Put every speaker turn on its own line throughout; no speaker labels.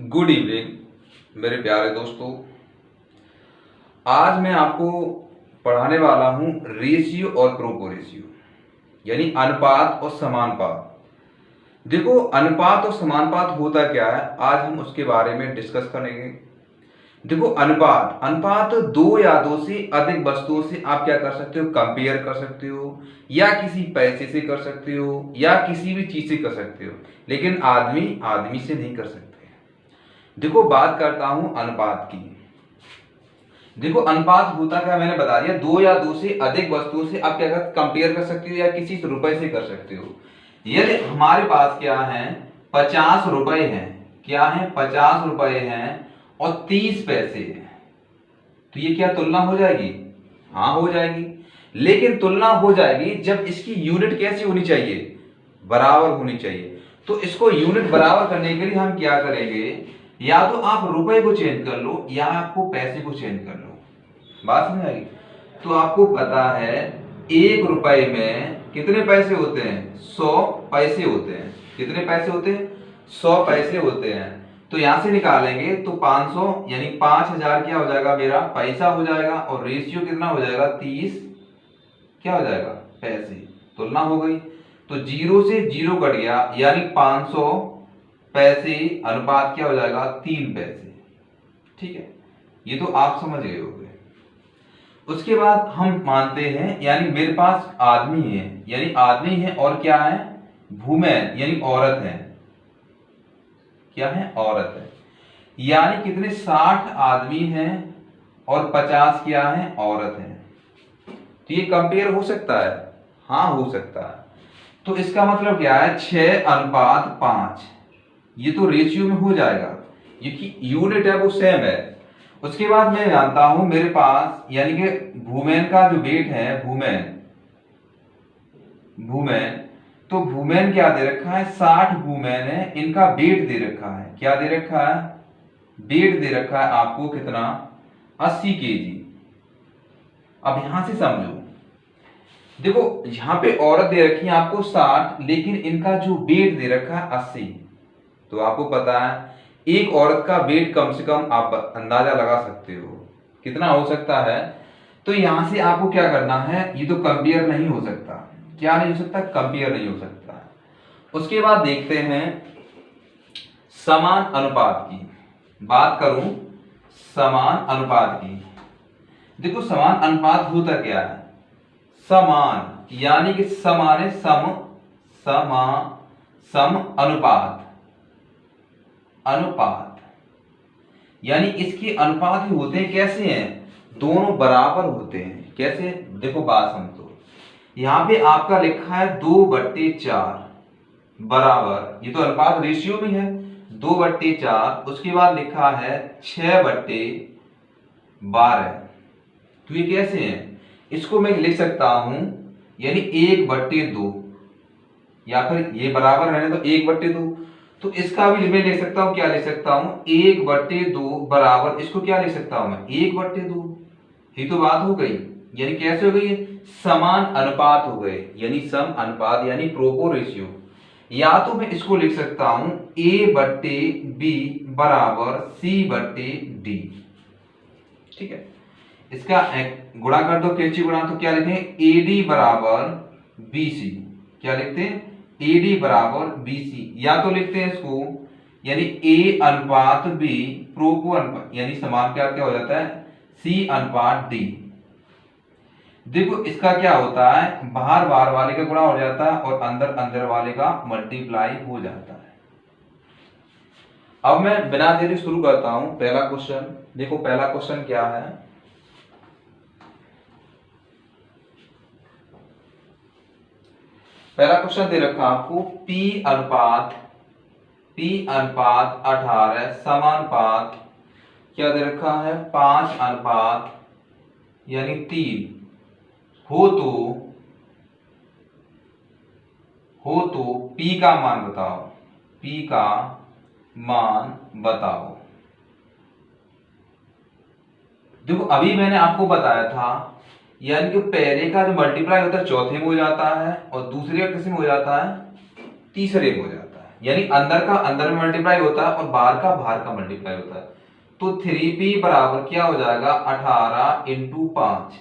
Good evening मेरे प्यारे दोस्तों। आज मैं आपको पढ़ाने वाला हूं रेशियो और प्रोपोरेशियो, यानी अनुपात और समानुपात। देखो, अनुपात और समानुपात होता क्या है, आज हम उसके बारे में डिस्कस करेंगे। देखो, अनुपात अनुपात दो या दो से अधिक वस्तुओं से आप क्या कर सकते हो, कंपेयर कर सकते हो, या किसी पैसे से कर सकते हो, या किसी भी चीज से कर सकते हो, लेकिन आदमी आदमी से नहीं कर सकते। देखो, बात करता हूं अनुपात की। देखो, अनुपात होता क्या, मैंने बता दिया, दो या दो से अधिक वस्तुओं से आप क्या कर कंपेयर कर सकते हो, या किसी रुपए से कर सकते हो। यदि हमारे पास क्या है, 50 रुपए हैं, क्या है, 50 रुपए हैं और 30 पैसे हैं, तो ये क्या तुलना हो जाएगी? हाँ, हो जाएगी। लेकिन तुलना हो जाएगी जब इसकी यूनिट कैसी होनी चाहिए, बराबर होनी चाहिए। तो इसको यूनिट बराबर करने के लिए हम क्या करेंगे, या तो आप रुपए को चेंज कर लो या आपको पैसे को चेंज कर लो। बात समझ आएगी? तो आपको पता है 1 रुपए में कितने पैसे होते हैं, 100 पैसे होते हैं। कितने पैसे होते हैं? 100 पैसे होते हैं। तो यहां से निकालेंगे तो 500 यानी 5000 क्या हो जाएगा, मेरा पैसा हो जाएगा, और रेशियो कितना हो जाएगा, 30 क्या हो जाएगा, पैसे। तुलना हो गई, तो 0 से 0 कट गया, यानी 500 पैसे अनुपात क्या हो जाएगा, 3 पैसे। ठीक है, ये तो आप समझ गए होंगे। उसके बाद हम मानते हैं, यानी मेरे पास आदमी है, यानी आदमी है, और क्या है, वुमेन यानी औरत है। क्या है, औरत है। यानी कितने, 60 आदमी हैं और 50 क्या है, औरत है। तो ये कंपेयर हो सकता है? हाँ, हो सकता है। तो इसका मतलब क्या है, 6:5। ये तो रेशियो में हो जाएगा, क्योंकि यूनिट है वो सेम है। उसके बाद मैं जानता हूं मेरे पास, यानी कि वुमेन का जो वेट है, वुमेन तो वुमेन क्या दे रखा है, 60 वुमेन है, इनका वेट दे रखा है। क्या दे रखा है, वेट दे रखा है आपको कितना, 80 केजी। अब यहां से समझो, देखो यहां पे औरत दे रखी है आपको 60, लेकिन इनका जो वेट दे रखा है 80। तो आपको पता है एक औरत का वेट कम से कम आप अंदाजा लगा सकते हो कितना हो सकता है। तो यहां से आपको क्या करना है, ये तो कंपेयर नहीं हो सकता। क्या नहीं हो सकता, कंपेयर नहीं हो सकता। उसके बाद देखते हैं समान अनुपात की। बात करूं समान अनुपात की। देखो, समान अनुपात होता क्या है, समान यानी कि समान है, सम अनुपात यानी इसके अनुपात ही होते हैं। कैसे हैं, दोनों बराबर होते हैं। कैसे, देखो बात समझो, यहां पे आपका लिखा है 2/4 बराबर, ये तो अनुपात रेशियो में है, 2/4। उसके बाद लिखा है 6/12। तो ये कैसे है, इसको मैं लिख सकता हूं, यानी 1/2, या फिर ये बराबर रहने तो 1/2। तो इसका भी मैं लिख सकता हूं, क्या लिख सकता हूं, 1/2 बराबर, इसको क्या लिख सकता हूं मैं, 1/2। ये तो बात हो गई, यानी कैसे हो गई, समान अनुपात हो गए, यानी सम अनुपात यानी प्रोपो रेशियो। या तो मैं इसको लिख सकता हूं A/B बराबर C/D। ठीक है, इसका गुणा कर दो, कैंची गुणा, तो क्या लिखें, AD बराबर BC। क्या लिखते हैं, AD बराबर BC, या तो लिखते हैं इसको, यानी A/B प्रोपो अनुपात यानी समान क्या हो जाता है, C/D। देखो इसका क्या होता है, बाहर बाहर वाले का गुणा हो जाता है और अंदर अंदर वाले का मल्टीप्लाई हो जाता है। अब मैं बिना देरी शुरू करता हूं पहला क्वेश्चन। देखो पहला क्वेश्चन क्या है, पहला क्वेश्चन दे रखा आपको P/18 समानुपात क्या दे रखा है, 5 यानी 3 हो तो P का मान बताओ, P का मान बताओ। देखो अभी मैंने आपको बताया था, यानी कि पहले का जो मल्टीप्लाई होता है चौथे में हो जाता है, और दूसरे का किस में हो जाता है, तीसरे में हो जाता है। यानी अंदर का अंदर में मल्टीप्लाई होता है और बाहर का मल्टीप्लाई होता है। तो 3p बराबर क्या हो जाएगा 18 इंटू 5।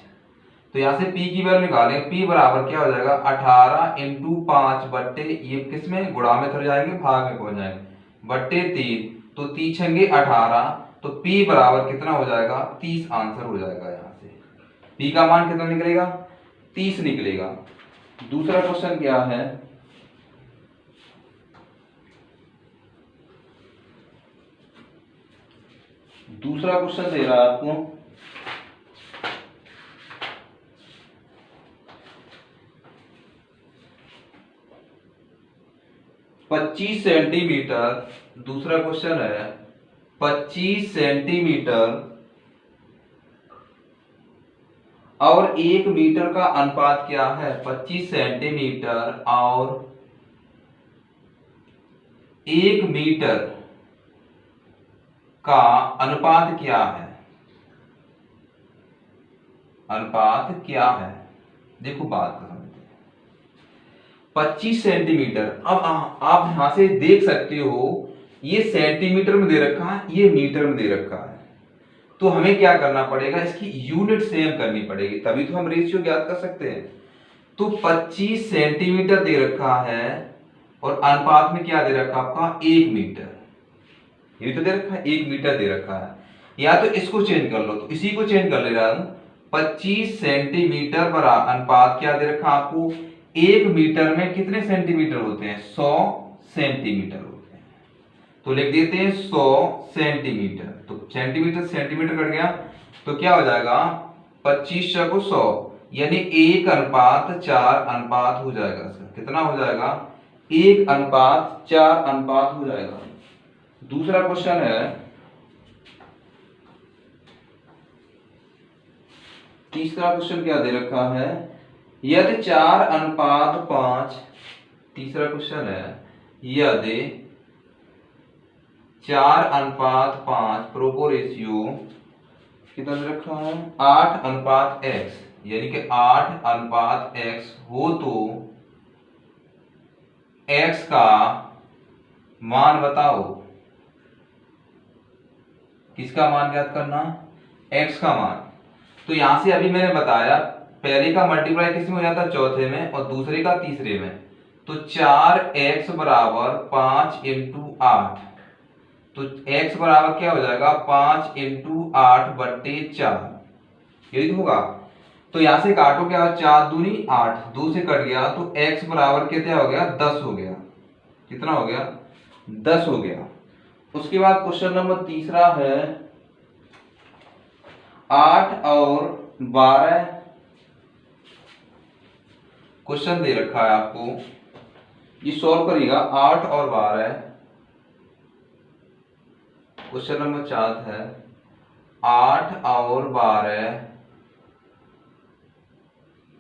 तो यहां से p की वैल्यू निकालें, p बराबर क्या हो जाएगा 18 इंटू 5 बट्टे, ये किसमें गुणा में थोड़े जाएंगे भाग में पहुंच जाएंगे, बट्टे 3। तो 3 छंगे 18, तो p बराबर कितना हो जाएगा 30 आंसर हो जाएगा। यहाँ से p का मान कितना निकलेगा 30 निकलेगा। दूसरा क्वेश्चन क्या है, दूसरा क्वेश्चन दे रहा है आपको 25 सेंटीमीटर। दूसरा क्वेश्चन है 25 सेंटीमीटर और 1 मीटर का अनुपात क्या है। 25 सेंटीमीटर और 1 मीटर का अनुपात क्या है, अनुपात क्या है। देखो बात कर 25 सेंटीमीटर। अब आप यहां से देख सकते हो ये सेंटीमीटर में दे रखा है, ये मीटर में दे रखा है। तो हमें क्या करना पड़ेगा, इसकी यूनिट सेम करनी पड़ेगी, तभी तो हम रेशियो ज्ञात कर सकते हैं। तो 25 सेंटीमीटर दे रखा है और अनुपात में क्या दे रखा आपका 1 मीटर, ये तो दे रखा है 1 मीटर दे रखा है। या तो इसको चेंज कर लो, तो इसी को चेंज कर ले रहा हूं। 25 सेंटीमीटर पर अनुपात क्या दे रखा आपको 1 मीटर में कितने सेंटीमीटर होते हैं 100 सेंटीमीटर होते हैं। तो लिख देते हैं 100 सेंटीमीटर। तो सेंटीमीटर सेंटीमीटर कट गया, तो क्या हो जाएगा 25 को 100 यानी 1:4 अनुपात हो जाएगा। इसका कितना हो जाएगा 1:4 अनुपात हो जाएगा। दूसरा क्वेश्चन है, तीसरा क्वेश्चन क्या दे रखा है, यदि 4:5। तीसरा क्वेश्चन है यदि 4:5 प्रोपोरेशियो कितना दे रखा है 8:x, यानी कि 8:x हो तो x का मान बताओ। किसका मान ज्ञात करना, x का मान। तो यहां से अभी मैंने बताया पहले का मल्टीप्लाई किस में हो जाता है चौथे में और दूसरे का तीसरे में। तो 4x बराबर 5 इंटू 8। तो x बराबर क्या हो जाएगा 5 इंटू 8 बट्टे 4, यही होगा। तो यहां से काटो क्या 4 दूनी 8, 2 से कट गया, तो x बराबर कितना हो गया 10 हो गया। कितना हो गया 10 हो गया। उसके बाद क्वेश्चन नंबर तीसरा है 8 और 12। क्वेश्चन दे रखा है आपको, ये सॉल्व करिएगा 8 और 12। क्वेश्चन नंबर 4 है 8 और 12।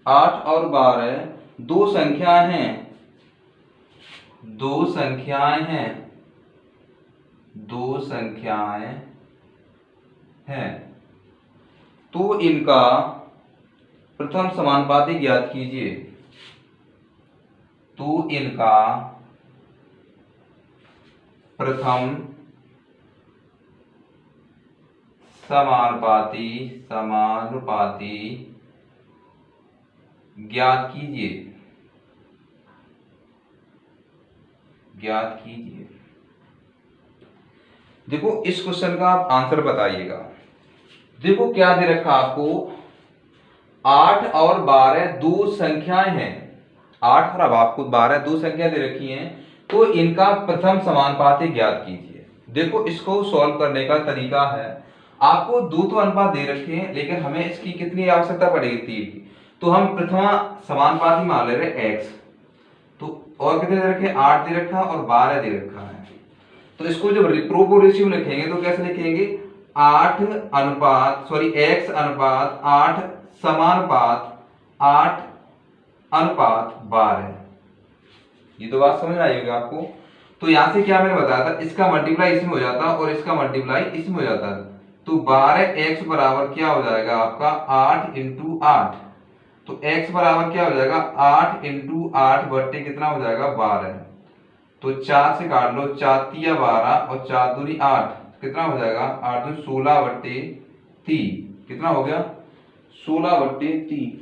8 और 12 दो संख्याएं हैं, दो संख्याएं हैं, दो संख्याएं हैं। तो इनका प्रथम समानुपाती ज्ञात कीजिए। तो इनका प्रथम समानुपाती ज्ञात कीजिए, ज्ञात कीजिए। देखो इस क्वेश्चन का आप आंसर बताइएगा। देखो क्या दे रखा आपको 8 और 12 दो संख्याएं हैं। 8 और अब आपको 12 दो संख्या दे रखी हैं, तो इनका प्रथम समानुपाती ज्ञात कीजिए। देखो इसको सॉल्व करने का तरीका है, आपको दो तो अनुपात दे रखे हैं लेकिन हमें इसकी कितनी आवश्यकता पड़ेगी 3 की। तो हम प्रथमा समानुपाती मान ले रहे x, तो और कितने दे रखे 8 दे रखा और 12 दे रखा है। तो इसको जब प्रोपोर्शियो लिखेंगे तो कैसे लिखेंगे 8 अनुपात x अनुपात 8 समानुपात 8 अनुपात 12। ये तो बात समझ आएगी आपको। तो यहां से क्या मैंने बताया था, इसका मल्टीप्लाई इसमें हो जाता और इसका मल्टीप्लाई इसमें हो जाता। तो 12x बराबर क्या हो जाएगा आपका 8 इंटू 8। तो x बराबर क्या हो जाएगा 8 इंटू 8 बट्टे कितना हो जाएगा 12। तो 4 से काट लो, 4 तिया 12 और 4 दूनी 8, कितना हो जाएगा 8 दूनी 16/3, कितना हो गया 16/3,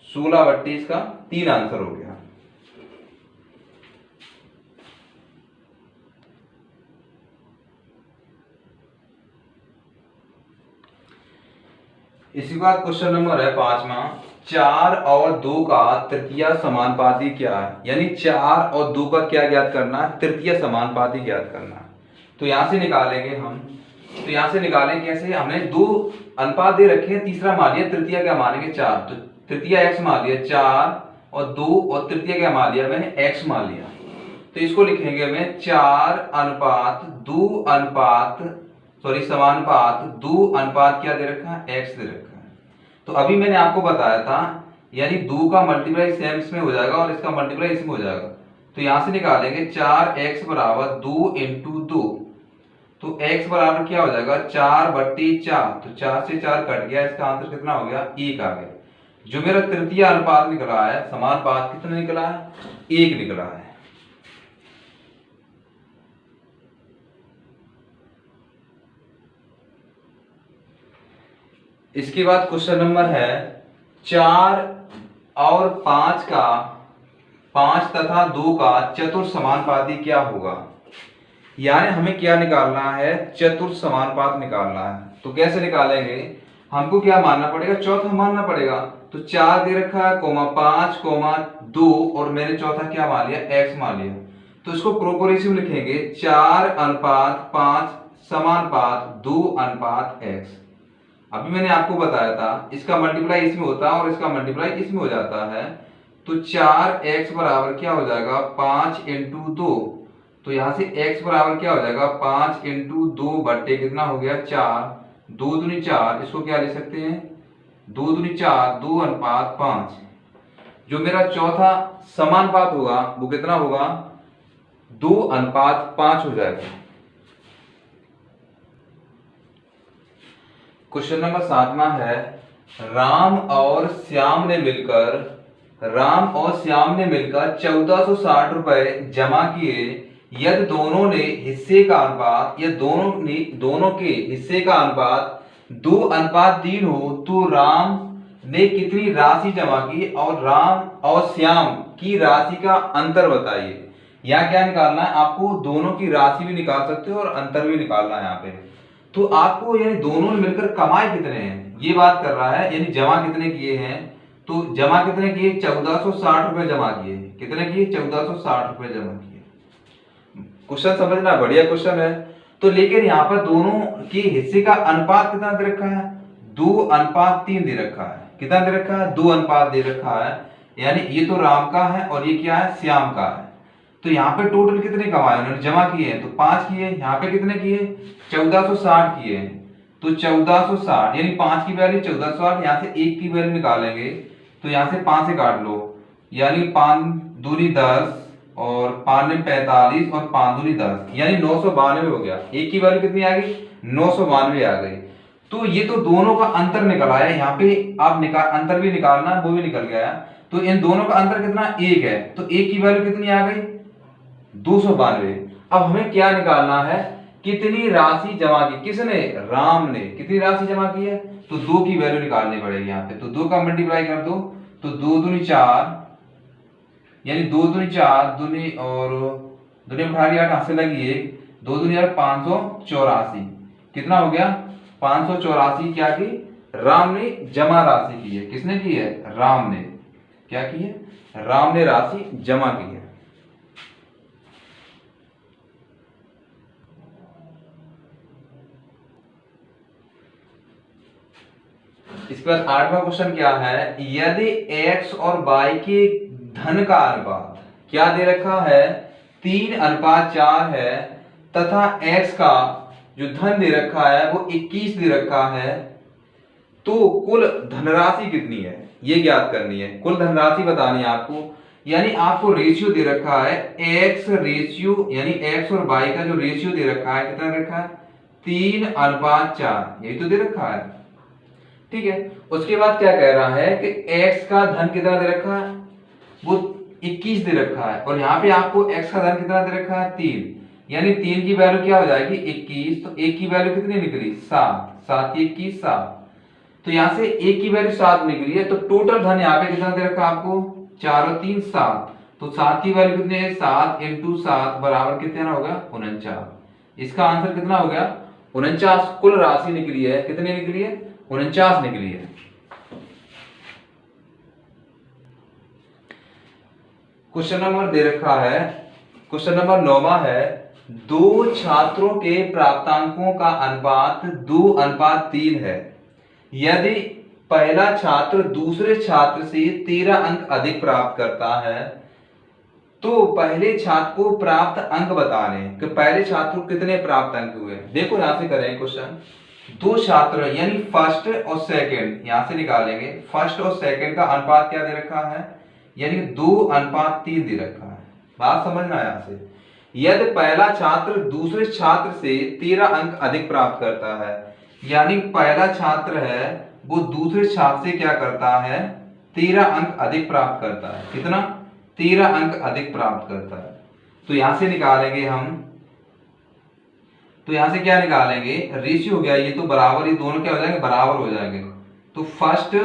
16/3 का 3 आंसर हो गया। इसी बाद क्वेश्चन नंबर है 5वां, 4 और 2 का तृतीय समानुपाती क्या है, यानी 4 और 2 का क्या ज्ञात करना है, तृतीय समानुपाती ज्ञात करना है। तो यहां से निकालेंगे हम, तो यहां से निकालेंगे कैसे, हमने 2 अनुपात दे रखे हैं, तीसरा मान लिया, तृतीय क्या मानेंगे 4, तो तृतीय x मान लिया 4 और 2 और तृतीय क्या मान लिया मैंने x मान लिया। तो इसको लिखेंगे मैं 4 अनुपात 2 अनुपात समानुपात 2 अनुपात क्या दे रखा है, x दे रखा है। तो अभी मैंने आपको बताया था, यानी 2 का मल्टीप्लाई सेम इसमें हो जाएगा और इसका मल्टीप्लाई इसमें हो जाएगा। तो यहां से निकालेंगे 4x बराबर 2 इंटू 2, तो x बराबर क्या हो जाएगा 4/4, तो 4 से 4 कट गया, इसका आंसर कितना हो गया 1 आ गया। जो मेरा तृतीय अनुपात निकला है, समानुपात कितना निकला है, 1 निकला है। इसके बाद क्वेश्चन नंबर है 4 और 5 का 5 तथा 2 का चतुर्थ समानुपाती क्या होगा, यानी हमें क्या निकालना है, चतुर्थ समानुपात निकालना है। तो कैसे निकालेंगे, हमको क्या मानना पड़ेगा, चौथा मानना पड़ेगा। तो 4 दे रखा है, 5, 2 और मैंने चौथा क्या मान लिया, x मान लिया। तो इसको प्रोपोर्शन लिखेंगे 4:5 समानुपात 2:x। अभी मैंने आपको बताया था इसका मल्टीप्लाई इसमें होता है और इसका मल्टीप्लाई इसमें हो जाता है। तो 4x बराबर क्या हो जाएगा 5 इंटू 2, तो यहां से x बराबर क्या हो जाएगा 5 इंटू 2 बट्टे कितना हो गया 4, 2 दूनी 4, इसको क्या ले सकते हैं 2 दूनी 4, 2:5। जो मेरा चौथा समानुपात होगा वो कितना होगा 2:5 हो जाएगा। क्वेश्चन नंबर 7वां है, राम और श्याम ने मिलकर 1460 रुपए जमा किए, यदि दोनों ने हिस्से का अनुपात या दोनों के हिस्से का अनुपात 2:3 हो, तो राम ने कितनी राशि जमा की और राम और श्याम की राशि का अंतर बताइए। यहाँ क्या निकालना है आपको, दोनों की राशि भी निकाल सकते हो और अंतर भी निकालना है यहाँ पे। तो आपको यानी दोनों ने मिलकर कमाए कितने हैं ये बात कर रहा है, यानी जमा कितने किए हैं, तो जमा कितने किए 1460 रुपए जमा किए, कितने किए 1460 रुपए जमा किए। क्वेश्चन समझना, बढ़िया क्वेश्चन है। तो लेकिन यहाँ पर दोनों के हिस्से का अनुपात कितना दे रखा है 2:3 दे रखा है, कितना दे रखा है 2 दे रखा है, यानी ये तो राम का है और ये क्या है श्याम का है। तो यहाँ पे टोटल कितने कमाए उन्होंने जमा किए हैं, तो 5 किए, यहाँ पे कितने किए 1460 किए हैं। तो 1460 यानी 5 की वैल्यू 1460, यहाँ से 1 की वैल्यू निकालेंगे, तो यहाँ से 5 से काट लो, यानी 5 दूनी 10 और 5 ने 45 और 5 दूनी 10, यानी 992 हो गया। 1 की वैल्यू कितनी आ गई 992 आ गई। तो ये तो दोनों का अंतर निकल आया, यहाँ पे आप अंतर भी निकालना वो भी निकल गया। तो इन दोनों का अंतर कितना 1 है, तो 1 की वैल्यू कितनी आ गई 292। अब हमें क्या निकालना है, कितनी राशि जमा की, किसने राम ने कितनी राशि जमा की है, तो 2 की वैल्यू निकालनी पड़ेगी यहाँ पे। तो 2 का मल्टीप्लाई कर दो, तो 2 दूनी 4, यानी 2 दूनी 4 दूनी और दूनी 8 हाथ से लगी 1, 2 दूनी 584, कितना हो गया 584 क्या की राम ने जमा राशि की है। किसने की है राम ने, क्या की है राम ने राशि जमा की है। इसके बाद 8वां क्वेश्चन क्या है, यदि x और y के धन का अनुपात क्या दे रखा है 3:4 है, तथा x का जो धन दे रखा है वो 21 दे रखा है, तो कुल धनराशि कितनी है ये ज्ञात करनी है। कुल धनराशि बतानी है आपको, यानी आपको रेशियो दे रखा है x रेशियो, यानी x और y का जो रेशियो दे रखा है कितना रखा है 3:4, यही तो दे रखा है, ठीक है। उसके बाद क्या कह रहा है कि x का धन कितना दे रखा है, वो 21 दे रखा है, और यहाँ पे आपको x का धन कितना दे रखा है 3, यानी 3 की वैल्यू क्या हो जाएगी 21, तो 1 की वैल्यू कितनी निकली 7, 7 की 21 7, तो यहाँ से 1 की वैल्यू 7 निकली है, तो टोटल धन यहाँ पे कितना दे रखा है आपको 4 और 3 7, तो 7 की वैल्यू कितनी है 7 × 7 बराबर कितना हो गया 49। इसका आंसर कितना हो गया 49, कुल राशि निकली है, कितनी निकली है 49 निकली है। क्वेश्चन नंबर दे रखा है, क्वेश्चन नंबर 9वां है, दो छात्रों के प्राप्तांकों का अनुपात 2:3 है। यदि पहला छात्र दूसरे छात्र से 13 अंक अधिक प्राप्त करता है तो पहले छात्र को प्राप्त अंक बताने कि पहले छात्र को कितने प्राप्त अंक हुए। देखो यहां से करें क्वेश्चन, दो छात्र यानी फर्स्ट और सेकंड यहां से निकालेंगे, फर्स्ट और सेकंड का अनुपात क्या दे रखा है, यानी 2:3 दे रखा है। बात समझना यहां से, यदि पहला छात्र दूसरे छात्र से 13 अंक अधिक प्राप्त करता है, यानी पहला छात्र है वो दूसरे छात्र से क्या करता है 13 अंक अधिक प्राप्त करता है, कितना 13 अंक अधिक प्राप्त करता है। तो यहां से निकालेंगे हम, तो यहां से क्या निकालेंगे रेशियो हो गया, ये तो बराबर, ये दोनों क्या हो जाएंगे बराबर हो जाएंगे, तो फर्स्ट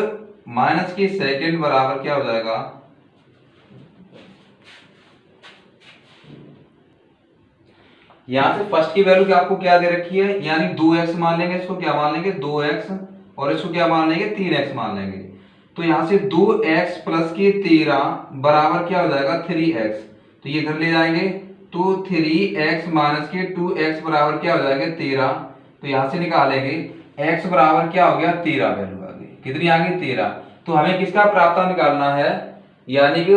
माइनस के सेकंड बराबर क्या हो जाएगा, यहां से फर्स्ट की वैल्यू आपको क्या दे रखी है, यानी 2x मान लेंगे, इसको क्या मान लेंगे 2x, और इसको क्या मान लेंगे 3x मान लेंगे। तो यहां से 2x प्लस के 13 बराबर क्या हो जाएगा 3x, तो ये इधर ले जाएंगे, तो 3x माइनस के 2x बराबर क्या हो जाएगा 13, तो यहां से निकालेंगे x बराबर क्या हो गया 13, वैल्यू आ गई, कितनी आ गई 13। तो हमें किसका प्राप्त निकालना है, यानी कि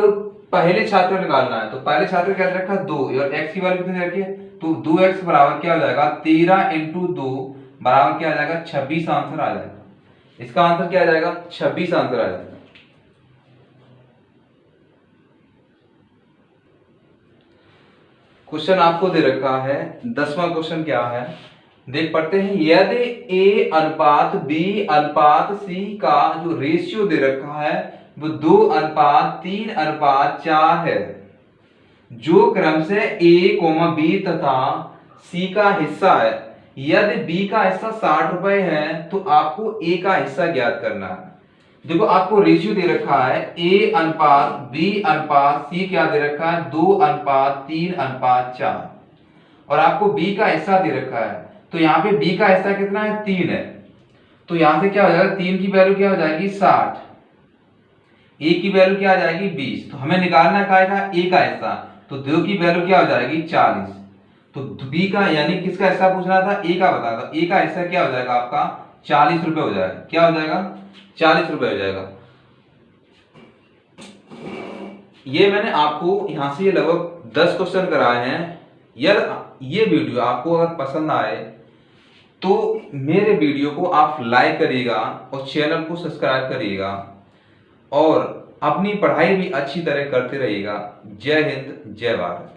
पहले छात्र निकालना है, तो पहले छात्र क्या रखा 2 और x की वैल्यू कितनी रखी है, तो 2x बराबर क्या हो जाएगा 13 × 2 बराबर क्या आ जाएगा 26 आंसर आ जाएगा। इसका आंसर क्या आ जाएगा 26 आंसर आ जाएगा। क्वेश्चन आपको दे रखा है 10वां क्वेश्चन क्या है, देख पढ़ते हैं, यदि a अनुपात b अनुपात c का जो रेशियो दे रखा है वो 2:3:4 है, जो क्रम से a, b तथा c का हिस्सा है, यदि b का हिस्सा 60 रुपए है तो आपको a का हिस्सा ज्ञात करना है। देखो आपको रेशियो दे रखा है a अनुपात b अनुपात c क्या दे रखा है 2:3:4, और आपको b का हिस्सा दे रखा है, तो यहाँ पे b का हिस्सा कितना है 3 है, तो यहां से क्या हो जाएगा 3 की वैल्यू क्या हो जाएगी 60, a की वैल्यू क्या आ जाएगी 20, तो हमें निकालना है क्या a का हिस्सा, तो 2 की वैल्यू क्या हो जाएगी 40, तो b का यानी किसका हिस्सा पूछना था a का बता दो, a का हिस्सा क्या हो जाएगा आपका 40 रुपए हो जाएगा, क्या हो जाएगा 40 रुपए हो जाएगा। ये मैंने आपको यहां से लगभग 10 क्वेश्चन कराए हैं। यार ये वीडियो आपको अगर पसंद आए तो मेरे वीडियो को आप लाइक करिएगा और चैनल को सब्सक्राइब करिएगा और अपनी पढ़ाई भी अच्छी तरह करते रहिएगा। जय हिंद, जय भारत।